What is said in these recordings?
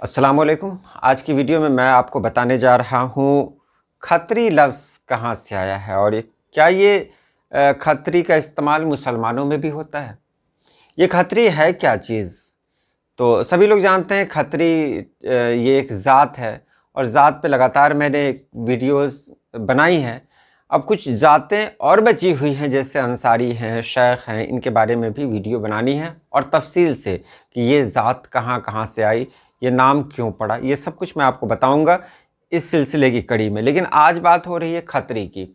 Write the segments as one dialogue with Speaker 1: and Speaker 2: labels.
Speaker 1: अस्सलाम वालेकुम। आज की वीडियो में मैं आपको बताने जा रहा हूँ खत्री लफ्ज़ कहाँ से आया है और क्या ये खत्री का इस्तेमाल मुसलमानों में भी होता है। ये खत्री है क्या चीज़? तो सभी लोग जानते हैं खत्री ये एक ज़ात है और ज़ात पे लगातार मैंने वीडियोस बनाई हैं। अब कुछ ज़ातें और बची हुई हैं जैसे अंसारी हैं, शेख हैं, इनके बारे में भी वीडियो बनानी है और तफसील से कि ये ज़ात कहाँ कहाँ से आई, ये नाम क्यों पड़ा, ये सब कुछ मैं आपको बताऊंगा इस सिलसिले की कड़ी में। लेकिन आज बात हो रही है खत्री की।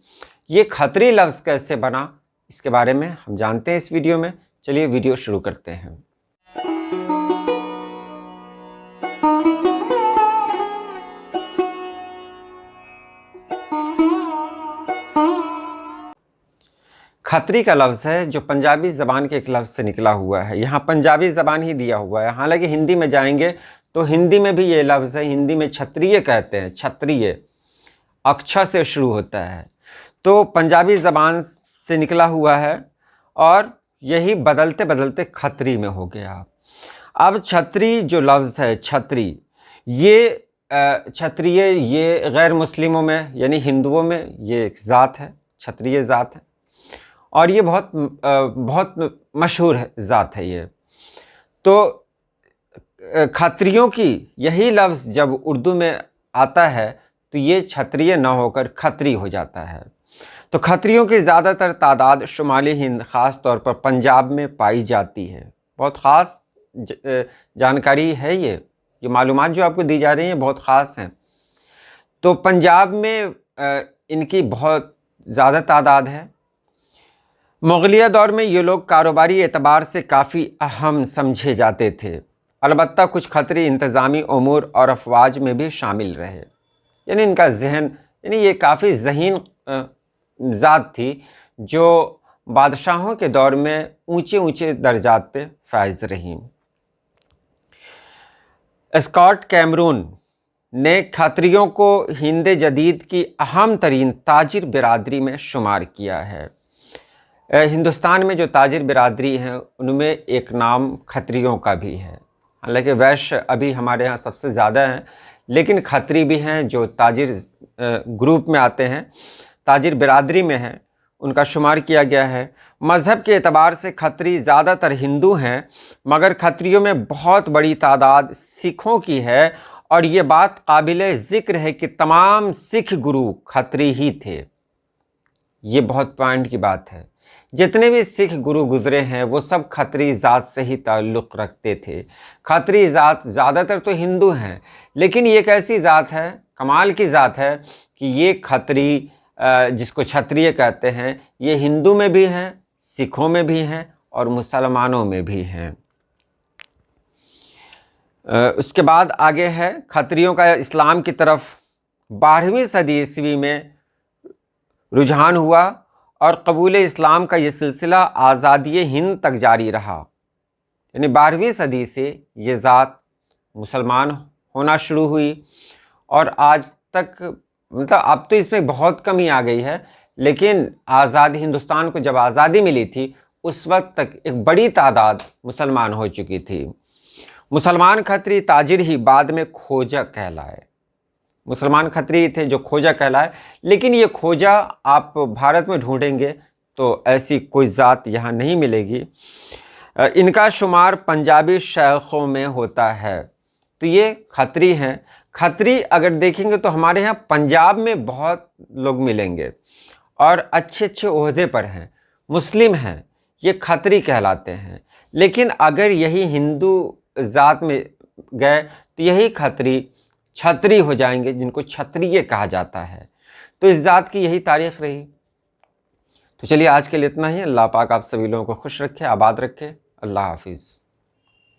Speaker 1: ये खत्री लफ्ज़ कैसे बना, इसके बारे में हम जानते हैं इस वीडियो में। चलिए वीडियो शुरू करते हैं। खत्री का लफ्ज़ है जो पंजाबी ज़बान के एक लफ्ज़ से निकला हुआ है। यहाँ पंजाबी ज़बान ही दिया हुआ है, हालांकि हिंदी में जाएंगे तो हिंदी में भी ये लफ्ज़ है। हिंदी में क्षत्रिय कहते हैं, क्षत्रिय अक्षर से शुरू होता है, तो पंजाबी ज़बान से निकला हुआ है और यही बदलते बदलते खत्री में हो गया। अब छत्री जो लफ्ज़ है, छत्री, ये क्षत्रिय, ये गैर मुस्लिमों में यानी हिंदुओं में ये एक ज़ात है, क्षत्रिय ज़ात है और ये बहुत मशहूर ज़ात है ये। तो खत्रियों की यही लफ्ज़ जब उर्दू में आता है तो ये क्षत्रिय न होकर खत्री हो जाता है। तो खत्रियों की ज़्यादातर तादाद शुमाली हिंद, ख़ास तौर पर पंजाब में पाई जाती है। बहुत ख़ास जानकारी है ये मालूमात जो आपको दी जा रही हैं बहुत ख़ास हैं। तो पंजाब में इनकी बहुत ज़्यादा तादाद है। मुग़लिया दौर में ये लोग कारोबारी एतबार से काफ़ी अहम समझे जाते थे। अलबत्ता कुछ खत्री इंतज़ामी उमूर और अफवाज में भी शामिल रहे, यानी इनका जहन, यानी ये काफ़ी ज़हीन ज़ात थी जो बादशाहों के दौर में ऊंचे ऊंचे दर्जात पे फाइज रही। स्कॉट कैमरून ने खत्रियों को हिंद जदीद की अहम तरीन ताजिर बिरादरी में शुमार किया है। हिंदुस्तान में जो ताजिर बिरादरी हैं उनमें एक नाम खत्रियों का भी है। हालांकि वैश्य अभी हमारे यहाँ सबसे ज़्यादा हैं, लेकिन खत्री भी हैं जो ताजिर ग्रुप में आते हैं, ताजिर बिरादरी में हैं, उनका शुमार किया गया है। मज़हब के एतबार से खत्री ज़्यादातर हिंदू हैं, मगर खत्रियों में बहुत बड़ी तादाद सिखों की है और ये बात काबिल ज़िक्र है कि तमाम सिख गुरु खत्री ही थे। ये बहुत पॉइंट की बात है। जितने भी सिख गुरु गुजरे हैं वो सब खत्री ज़ात से ही ताल्लुक़ रखते थे। खत्री ज़ात ज़्यादातर तो हिंदू हैं, लेकिन ये एक ऐसी ज़ात है, कमाल की ज़ात है कि ये खत्री जिसको क्षत्रिय कहते हैं, ये हिंदू में भी हैं, सिखों में भी हैं और मुसलमानों में भी हैं। उसके बाद आगे है खत्रियों का इस्लाम की तरफ 12वीं सदी ईस्वी में रुझान हुआ और कबूल इस्लाम का ये सिलसिला आज़ादी हिंद तक जारी रहा। यानी 12वीं सदी से ये ज़ात मुसलमान होना शुरू हुई और आज तक, मतलब अब तो इसमें बहुत कमी आ गई है, लेकिन आज़ादी, हिंदुस्तान को जब आज़ादी मिली थी उस वक्त तक एक बड़ी तादाद मुसलमान हो चुकी थी। मुसलमान खत्री ताजिर ही बाद में खोजा कहलाए। मुसलमान खत्री थे जो खोजा कहलाए, लेकिन ये खोजा आप भारत में ढूंढेंगे तो ऐसी कोई ज़ात यहाँ नहीं मिलेगी। इनका शुमार पंजाबी शेखों में होता है। तो ये खत्री हैं। खत्री अगर देखेंगे तो हमारे यहाँ पंजाब में बहुत लोग मिलेंगे और अच्छे अच्छे ओहदे पर हैं, मुस्लिम हैं, ये खत्री कहलाते हैं। लेकिन अगर यही हिंदू ज़ात में गए तो यही खत्री छत्री हो जाएंगे, जिनको क्षत्रिय कहा जाता है। तो इस ज़ात की यही तारीख़ रही। तो चलिए आज के लिए इतना ही। अल्लाह पाक आप सभी लोगों को खुश रखे, आबाद रखे। अल्लाह हाफिज़।